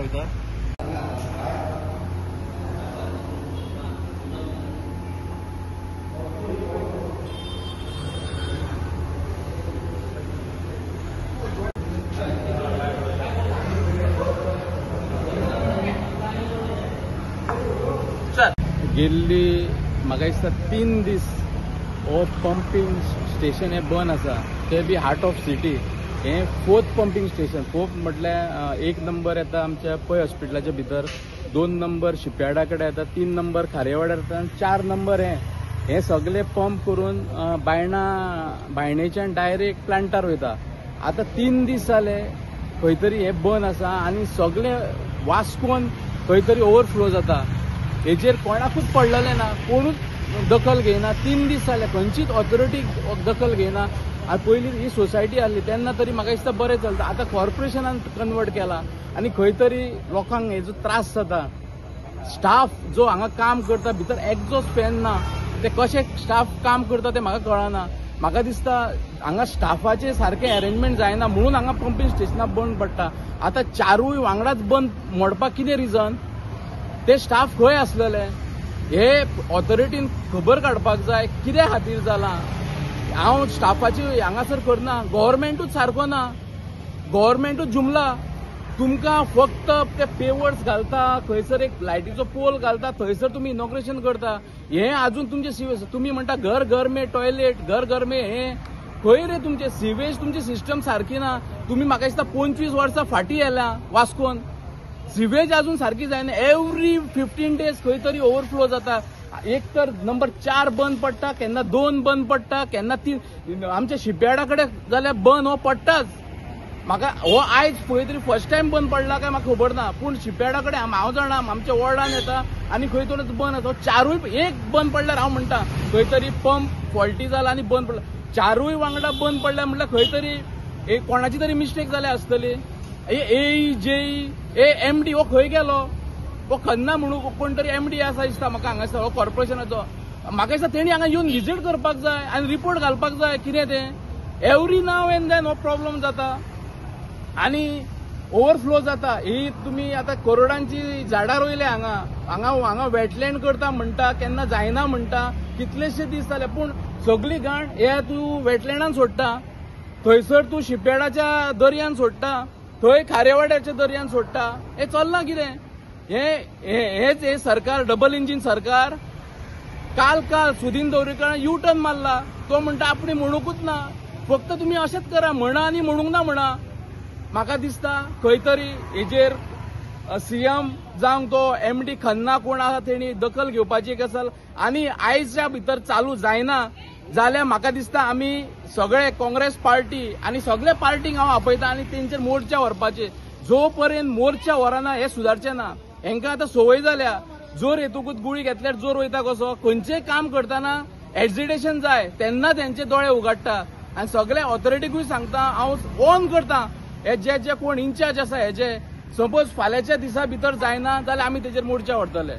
वयता। गेल्ली म्हाका दिसता 3 दीस हो पंपिंग स्टेशन हे बंद आसा, ते बी हार्ट ऑफ सिटी। हे 4th पंपिंग स्टेशन। 4th म्हटल्यार 1 नंबर येता आमच्या पै हॉस्पिटलाच्या भितर, 2 नंबर शिपयार्डा कडेन येता, 3 नंबर खारेवाड्यार येता आनी 4 नंबर हे सगळे पंप करून बायणेच्यान डायरेक्ट प्लांटार वयता। आता 3 दीस जाले खंय तरी हे बंद आसा आनी सगळे वास्कोन खंय तरी ओवरफ्लो जाता। हेजेर कोणाकूच पडलेले ना, कोणूच दखल घेयना। 3 दीस जाले खंयचीच ऑथॉरिटी दखल घेयना। आनी पयलीं ही सोसायटी आसली तेन्ना तरी म्हाका दिसता बरें चलता, आतां कॉर्पोरेशनान कन्वर्ट केला आनी खंय तरी लोकांक हेजो त्रास जाता। स्टाफ जो हांगा काम करता भितर एक्झॉस्ट फॅन ना, ते कशे स्टाफ काम करता ते म्हाका कळना। म्हाका दिसता हांगा स्टाफाचे सारखे अरेंजमेंट जायना म्हणून हांगा पंपिंग स्टेशनां बंद पडटा। आतां 4य वांगडाच बंद मोडपाक कितें रिजन? ते स्टाफ खंय आसलेले हे ऑथॉरिटीन खबर काडपाक जाय, कित्या खातीर जाला। हांव स्टाफाची हांगासर करना, गव्हर्मेंटूच सारको ना, गव्हर्मेंटूच जुमला। तुमकां फक्त ते पेवर्स घालता, खंयसर एक लायटीचो पोल घालता, थंयसर तुम्ही इनॉग्रेशन करता। हे अजून तुमचे तुम्ही म्हणटा घर घर में टॉयलेट, घर घर में हे खंय रे तुमचे सिवेज, तुमची सिस्टम सारकी ना। तुम्ही म्हाका दिसता 25 वर्सां फाटीं येल्या वास्कोन, सिवेज अजून सारकी जायना। एवरी 15 डेज खंय तरी ओवरफ्लो जाता। एक तर नंबर 4 बंद पडटा, केन्ना 2 बंद पडटा, केन्ना 3। आमच्या शिपयार्डा कडेन जाल्यार बंद हो पडटाच। म्हाका हो आयज पळय तरी फर्स्ट टायम बंद पडला काय म्हाका खबर ना, पूण शिपयार्डा कडेन हांव जाणा आमच्या वॉर्डान येता आनी खंय तरी बंद आसा। 4य एक बंद पडल्यार हांव म्हणटा खंय तरी पंप फॉल्टी जाला आनी बंद पडला। 4य वांगडा बंद पडल्या म्हटल्यार खंय तरी कोणाची तरी मिस्टेक जाल्या आसतली। ए जेई एमडी हो खंय गेलो? हो खन्ना म्हणून कोण तरी एमडी आसा दिसता म्हाका हांगासर हो कॉर्पोरेशनाचो। म्हाका दिसता तेणी हांगा येवन व्हिजीट करपाक जाय आनी रिपोर्ट घालपाक जाय कितें तें। एवरी नाव एंड देन हो प्रॉब्लेम जाता आनी ओवरफ्लो जाता। ही तुमी आतां करोडांची झाडां रोयले हांगा वेटलँड करता म्हणटा, केन्ना जायना म्हणटा, कितलेशे दीस जाले, पूण सगळी घाण हे तूं वेटलँडान सोडटा, थंयसर तूं शिपयार्डाच्या दर्यान सोडटा, थंय खारेवाड्याच्या दर्यान सोडटा। हे चलना कितें? हेच सरकार डबल इंजिन सरकार। काल सुदीन दवरेकारान यू टर्न मारला, तो म्हणटा आपणी म्हणूकूच ना, फक्त तुम्ही अशेंच करा, म्हणा आनी म्हणूंक ना म्हणा। म्हाका दिसता खंय तरी हेजेर सीएम जावंक तो एमडी खन्ना कोण आसा तेणी दखल घेवपाची गजाल आनी आयजच्या भितर चालू जायना जाल्यार म्हाका दिसता आमी सगळे काँग्रेस पार्टी आनी सगळे पार्टींक हांव आपयता आनी तेंचेर मोर्चा व्हरपाचे। जो पर्यंत मोर्चा व्हरना हे सुदारचे ना। हेंकां आतां संवय जाल्या, जोर येतूकूच गुळी घेतल्यार जोर वयता कसो। खंयचेंय काम करतना एग्जिटेशन जाय तेन्ना तेंचे दोळे उगडटा आनी सगळे ऑथॉरिटीकूय सांगता, हांव वॉर्न करता हे जे कोण इन्चार्ज आसा हेजे, सपोज फाल्यांच्या दिसा भितर जायना जाल्यार आमी तेजेर मोर्चा व्हरतले।